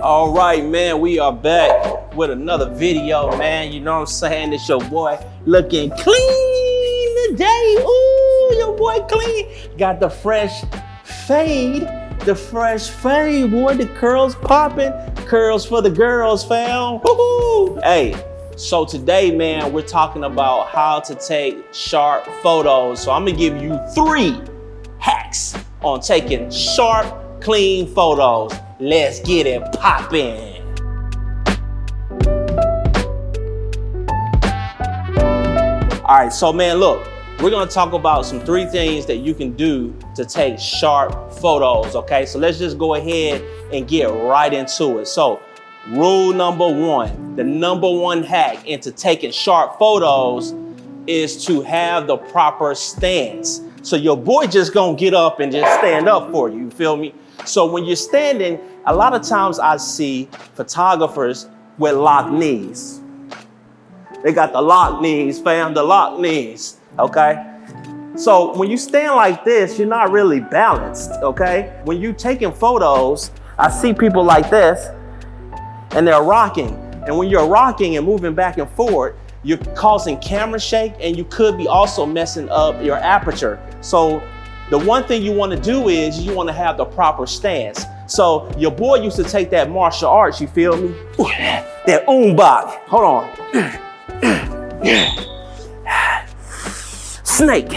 All right, man, we are back with another video, man. You know what I'm saying? It's your boy looking clean today. Ooh, your boy clean. Got the fresh fade, boy. The curls popping, curls for the girls, fam. Woo-hoo. Hey, so today, man, we're talking about how to take sharp photos. So I'm gonna give you 3 hacks on taking sharp, clean photos. Let's get it poppin'. All right, so man, look, we're gonna talk about some 3 things that you can do to take sharp photos, okay? So let's just go ahead and get right into it. So rule number 1, the number 1 hack into taking sharp photos is to have the proper stance. So your boy just gonna get up and just stand up for you feel me? So when you're standing, a lot of times I see photographers with locked knees. They got the locked knees, fam, the locked knees, okay? So when you stand like this, you're not really balanced, okay? When you're taking photos, I see people like this, and they're rocking. And when you're rocking and moving back and forth, you're causing camera shake, and you could be also messing up your aperture. So the one thing you want to do is you want to have the proper stance. So your boy used to take that martial arts, you feel me? That umbak. Hold on. Snake.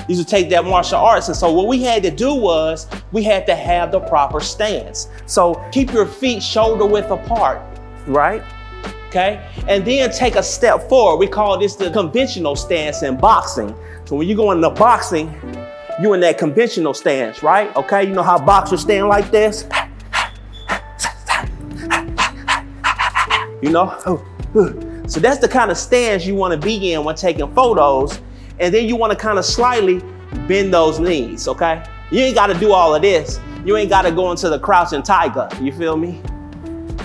Used to take that martial arts, and so what we had to do was we had to have the proper stance. So keep your feet shoulder width apart, right? Okay, and then take a step forward. We call this the conventional stance in boxing. So when you go into boxing, you in that conventional stance, right? Okay, you know how boxers stand like this? You know? So that's the kind of stance you want to be in when taking photos. And then you want to kind of slightly bend those knees, okay? You ain't got to do all of this. You ain't got to go into the crouching tiger, you feel me?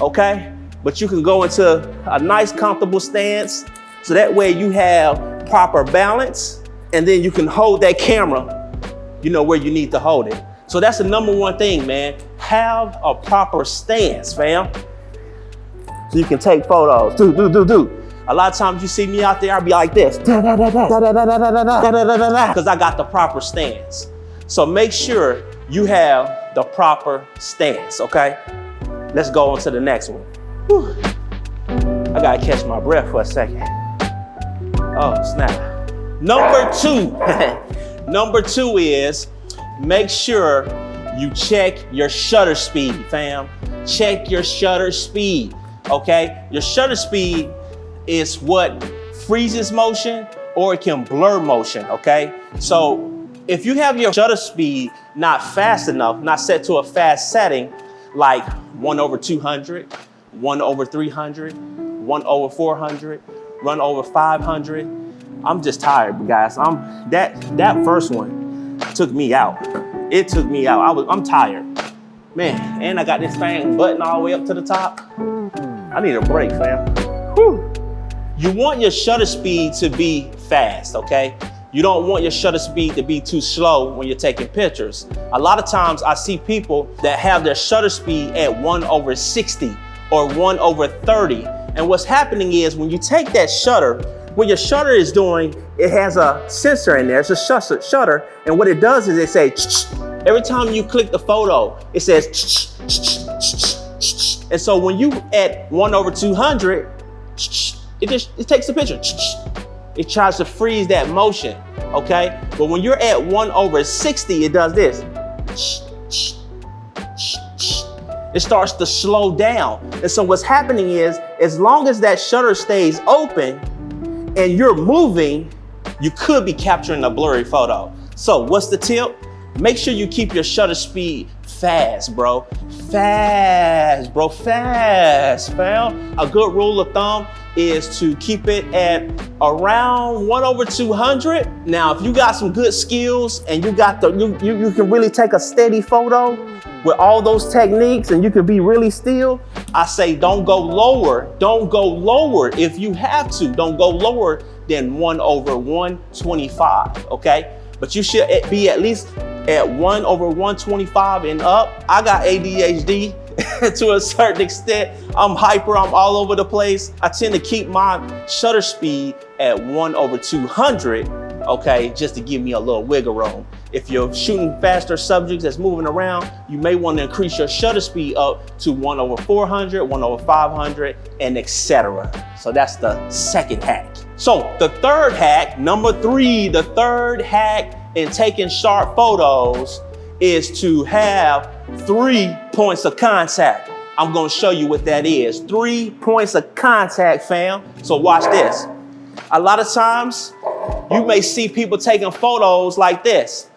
Okay? But you can go into a nice comfortable stance. So that way you have proper balance. And then you can hold that camera, you know, where you need to hold it. So that's the number 1 thing, man. Have a proper stance, fam. So you can take photos. Do. A lot of times you see me out there, I'll be like this. Because I got the proper stance. So make sure you have the proper stance, okay? Let's go on to the next one. Whew. I gotta catch my breath for a second. Oh, snap. Number 2, number 2 is make sure you check your shutter speed, fam. Check your shutter speed, okay? Your shutter speed is what freezes motion or it can blur motion, okay? So if you have your shutter speed not fast enough, not set to a fast setting, like 1/200, 1/300, 1/400, 1/500, I'm just tired, guys. That first one took me out. It took me out. I'm tired. Man, and I got this thing button all the way up to the top. I need a break, fam. Whew. You want your shutter speed to be fast, okay? You don't want your shutter speed to be too slow when you're taking pictures. A lot of times I see people that have their shutter speed at 1/60 or 1/30. And what's happening is when you take that shutter, what your shutter is doing, it has a sensor in there. It's a shutter. And what it does is it says, every time you click the photo, it says, and so when you at 1/200, it takes a picture. It tries to freeze that motion, okay? But when you're at 1/60, it does this. It starts to slow down. And so what's happening is, as long as that shutter stays open and you're moving, you could be capturing a blurry photo. So what's the tip? Make sure you keep your shutter speed fast, bro. Fast, bro, fast, fam. A good rule of thumb is to keep it at around 1/200. Now, if you got some good skills and you got you can really take a steady photo with all those techniques and you can be really still, I say don't go lower. Don't go lower if you have to. Don't go lower than 1/125, okay? But you should be at least at 1/125 and up. I got ADHD to a certain extent. I'm hyper, I'm all over the place. I tend to keep my shutter speed at 1/200, okay, just to give me a little wiggle room. If you're shooting faster subjects that's moving around, you may want to increase your shutter speed up to 1/400, 1/500, and etc. So that's the second hack. So the third hack, number 3, the third hack in taking sharp photos is to have 3 points of contact. I'm gonna show you what that is. 3 points of contact, fam. So watch this. A lot of times, you may see people taking photos like this.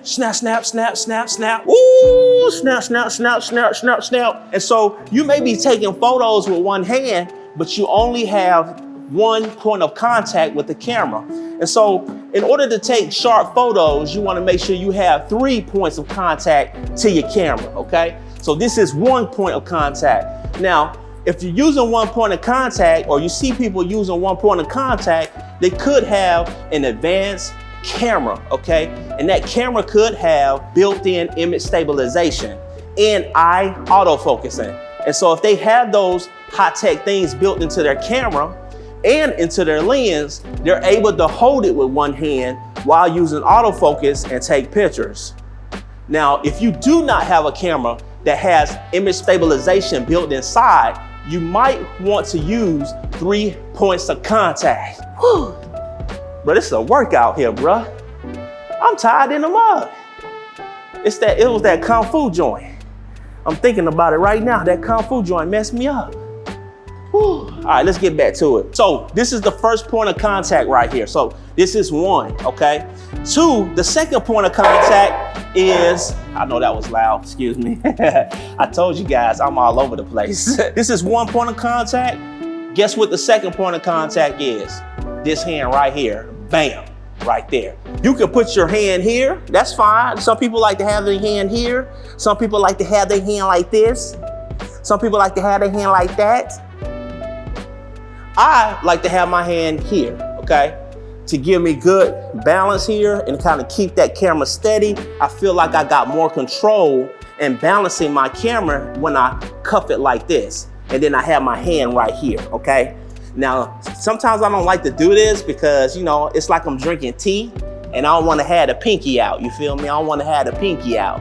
Snap, snap, snap, snap, snap. Ooh, snap, snap, snap, snap, snap, snap. And so you may be taking photos with one hand, but you only have 1 point of contact with the camera. And so in order to take sharp photos, you want to make sure you have 3 points of contact to your camera, okay? So this is 1 point of contact. Now, if you're using 1 point of contact, or you see people using 1 point of contact, they could have an advanced camera, okay? And that camera could have built-in image stabilization and eye autofocusing. And so if they have those high-tech things built into their camera and into their lens, they're able to hold it with one hand while using autofocus and take pictures. Now, if you do not have a camera that has image stabilization built inside, you might want to use 3 points of contact. Whew. Bro, this is a workout here, bro. I'm tired in the mud. It was that Kung Fu joint. I'm thinking about it right now. That Kung Fu joint messed me up. Whew. All right, let's get back to it. So this is the first point of contact right here. So this is 1, okay? 2, the second point of contact is, I know that was loud, excuse me. I told you guys, I'm all over the place. This is 1 point of contact. Guess what the second point of contact is? This hand right here, bam, right there. You can put your hand here, that's fine. Some people like to have their hand here. Some people like to have their hand like this. Some people like to have their hand like that. I like to have my hand here, okay? To give me good balance here and kind of keep that camera steady. I feel like I got more control in balancing my camera when I cuff it like this. And then I have my hand right here, okay? Now, sometimes I don't like to do this because, you know, it's like I'm drinking tea and I don't want to have the pinky out, you feel me? I don't want to have the pinky out,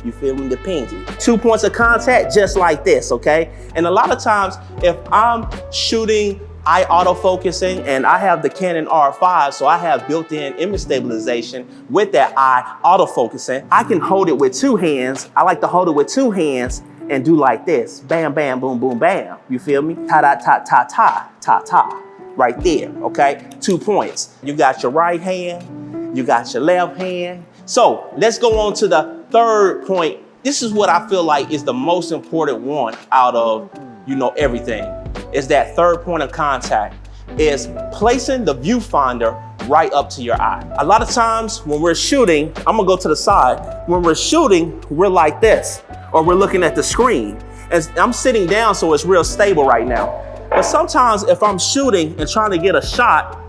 you feel me, the pinky. 2 points of contact just like this, okay? And a lot of times, if I'm shooting eye autofocusing and I have the Canon R5, so I have built-in image stabilization with that eye autofocusing, I can hold it with 2 hands. I like to hold it with 2 hands and do like this. Bam, bam, boom, boom, bam. You feel me? Ta-da-ta-ta-ta, right there, okay? 2 points. You got your right hand, you got your left hand. So let's go on to the third point. This is what I feel like is the most important one out of, you know, everything. Is that third point of contact, is placing the viewfinder right up to your eye. A lot of times when we're shooting, I'm gonna go to the side. When we're shooting, we're like this, or we're looking at the screen. And I'm sitting down so it's real stable right now. But sometimes if I'm shooting and trying to get a shot,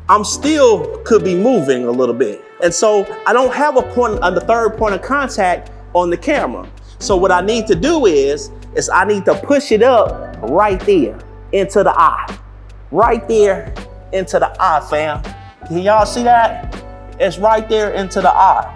I'm still could be moving a little bit. And so I don't have the third point of contact on the camera. So what I need to do is I need to push it up right there into the eye. Right there into the eye, fam. Can y'all see that? It's right there into the eye.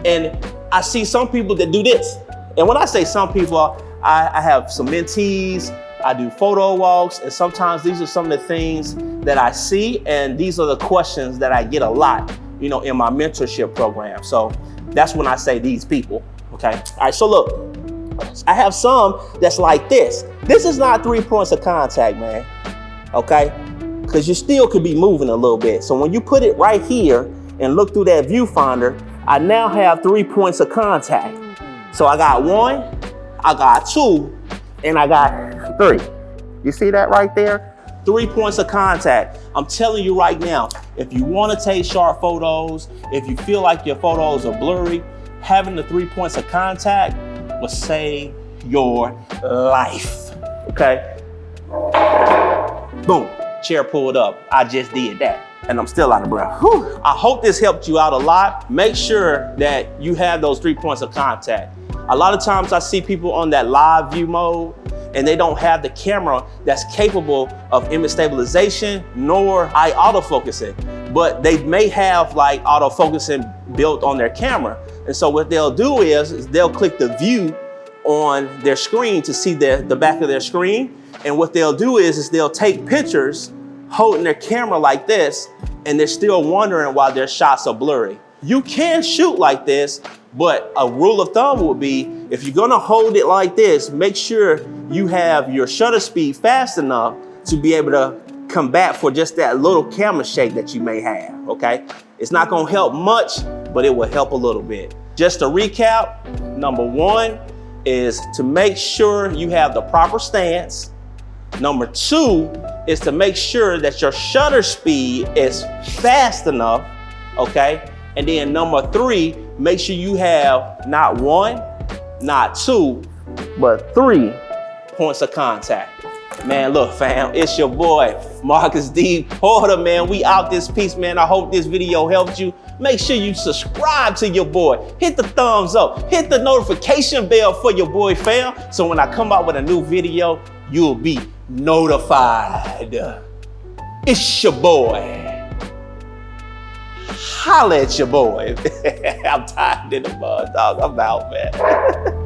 And I see some people that do this. And when I say some people, I have some mentees, I do photo walks, and sometimes these are some of the things that I see, and these are the questions that I get a lot, you know, in my mentorship program. So that's when I say these people, okay? All right, so look. I have some that's like this. This is not 3 points of contact, man, okay? Because you still could be moving a little bit. So when you put it right here and look through that viewfinder, I now have 3 points of contact. So I got 1, I got 2, and I got 3. You see that right there? 3 points of contact. I'm telling you right now, if you want to take sharp photos, if you feel like your photos are blurry, having the 3 points of contact will save your life, okay? Boom, chair pulled up. I just did that. and I'm still out of breath. Whew. I hope this helped you out a lot. Make sure that you have those 3 points of contact. A lot of times I see people on that live view mode and they don't have the camera that's capable of image stabilization nor eye autofocusing, but they may have like autofocusing built on their camera. And so what they'll do is they'll click the view on their screen to see the back of their screen. And what they'll do is they'll take pictures holding their camera like this, and they're still wondering why their shots are blurry. You can shoot like this, but a rule of thumb would be, if you're gonna hold it like this, make sure you have your shutter speed fast enough to be able to combat for just that little camera shake that you may have, okay? It's not gonna help much, but it will help a little bit. Just to recap, number 1 is to make sure you have the proper stance. Number 2 is to make sure that your shutter speed is fast enough, okay? And then number 3, make sure you have not 1, not 2, but 3 points of contact. Man, look fam, it's your boy, Marcus D. Porter, man. We out this piece, man. I hope this video helped you. Make sure you subscribe to your boy. Hit the thumbs up, hit the notification bell for your boy, fam. So when I come out with a new video, you'll be notified. It's your boy. Holla at your boy. I'm tired in the mud, dog. I'm out, man.